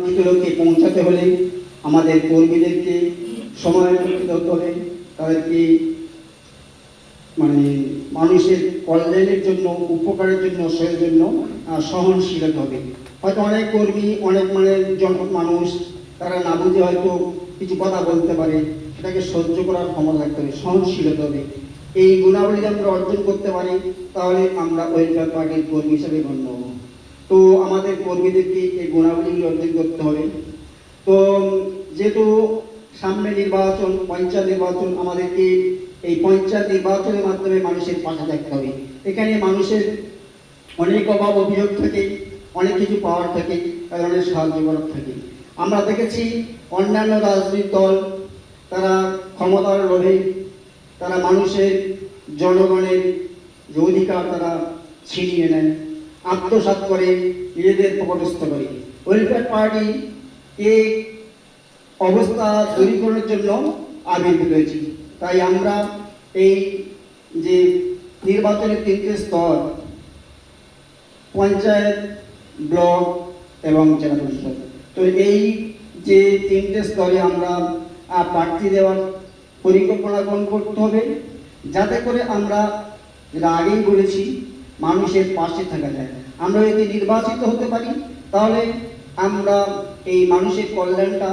কাঙ্ক্ষিত লক্ষ্যে পৌঁছাতে হলে আমাদের কর্মীদেরকে সময়োপযোগী হতে হবে, তাদেরকে মানে মানুষের কল্যাণের জন্য, উপকারের জন্য, সেই জন্য সহনশীল হতে হবে। হয়তো অনেক কর্মী, অনেক মানুষ তারা না বুঝে হয়তো কিছু কথা বলতে পারে, সেটাকে সহ্য করার ক্ষমতা রাখতে হবে, সহনশীল হতে হবে। এই গুণাবলী যদি আমরা অর্জন করতে পারি তাহলে আমরা ওয়েলফেয়ার পার্টির কর্মী হিসেবে গণ্য হব। তো আমাদের কর্মীদেরকে এই গুণাবলীগুলো অর্জন করতে হবে। তো যেহেতু সামনে নির্বাচন, পঞ্চায়েত নির্বাচন, আমাদেরকে এই পঞ্চায়েত নির্বাচনের মাধ্যমে মানুষের পাশে থাকতে হবে। এখানে মানুষের অনেক অভাব অভিযোগ থাকে, অনেক কিছু পাওয়ার থাকে, তাদের অনেক সাহায্য করার থাকে। আমরা দেখেছি অন্যান্য রাজনৈতিক দল তারা ক্ষমতার লোভে তারা মানুষের, জনগণের যে অধিকার তারা ছিনিয়ে নেয়, আত্মসাৎ করে, নিজেদের পকেটস্থ করে। ওয়েলফেয়ার পার্টি এই অবস্থা দূরীকরণের জন্য আবির্ভূত হয়েছি। তাই আমরা এই যে নির্বাচনের 3টে স্তর, পঞ্চায়েত, ব্লক এবং জেলা পরিষদ, তো এই যে 3টে স্তরে আমরা প্রার্থী দেওয়ার পরিকল্পনা গ্রহণ করতে হবে, যাতে করে আমরা যেটা আগেই বলেছি মানুষের পাশে থাকা যায়। আমরা যদি নির্বাচিত হতে পারি তাহলে আমরা এই মানুষের কল্যাণটা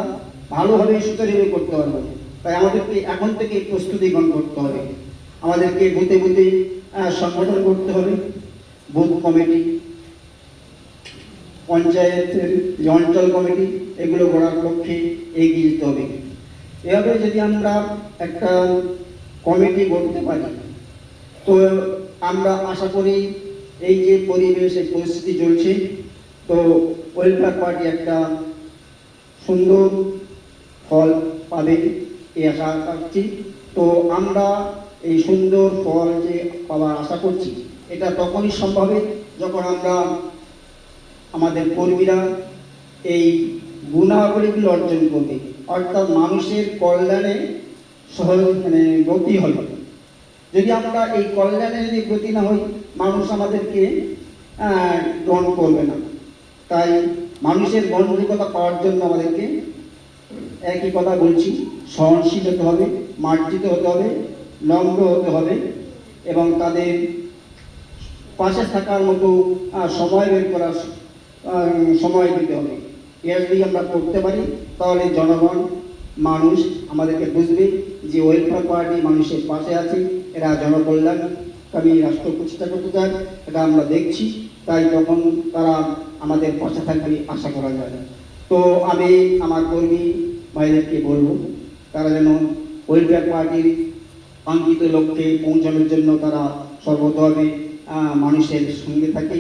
ভালোভাবে সুচারুভাবে করতে পারবো। তাই আমাদেরকে এখন থেকে প্রস্তুতি গ্রহণ করতে হবে। আমাদেরকে বুথে বুথে সংগঠন করতে হবে, বুথ কমিটি, পঞ্চায়েতের যে অঞ্চল কমিটি, এগুলো গড়ার লক্ষ্যে এগিয়ে যেতে হবে। এভাবে যদি আমরা একটা কমিটি গড়তে পারি তো আমরা আশা করি এই যে পরিবেশ, এই পরিস্থিতি চলছে, তো ওয়েলফেয়ার পার্টি একটা সুন্দর ফল পাবে এই আশা রাখছি। তো আমরা এই সুন্দর ফল যে পাওয়ার আশা করছি, এটা তখনই সম্ভব যখন আমরা আমাদের কর্মীরা এই গুণাবলীগুলো অর্জন করবে, অর্থাৎ মানুষের কল্যাণে গতি হবে। যদি আমরা এই কল্যাণে যদি গতি না হই, মানুষ আমাদেরকে গ্রহণ করবে না। তাই মানুষের গ্রহণযোগ্যতা পাওয়ার জন্য আমাদেরকে একই কথা বলছি, সহনশীল হতে হবে, মার্জিত হতে হবে, নম্র হতে হবে এবং তাদের পাশে থাকার মতো সময় বের করার সময় দিতে হবে। এর যদি আমরা করতে পারি তাহলে জনগণ, মানুষ আমাদেরকে বুঝবে যে ওয়েলফেয়ার পার্টি মানুষের পাশে আছে, এরা জনকল্যাণকামী রাষ্ট্র প্রতিষ্ঠা করতে চায়, এটা আমরা দেখছি। তাই তখন তারা আমাদের পাশে থাকবে আশা করা যায়। তো আমি আমার কর্মী ভাইদেরকে বলবো তারা যেন ওয়েলফেয়ার পার্টির কাঙ্ক্ষিত লক্ষ্যে পৌঁছানোর জন্য তারা সর্বতভাবে মানুষের সঙ্গে থাকে।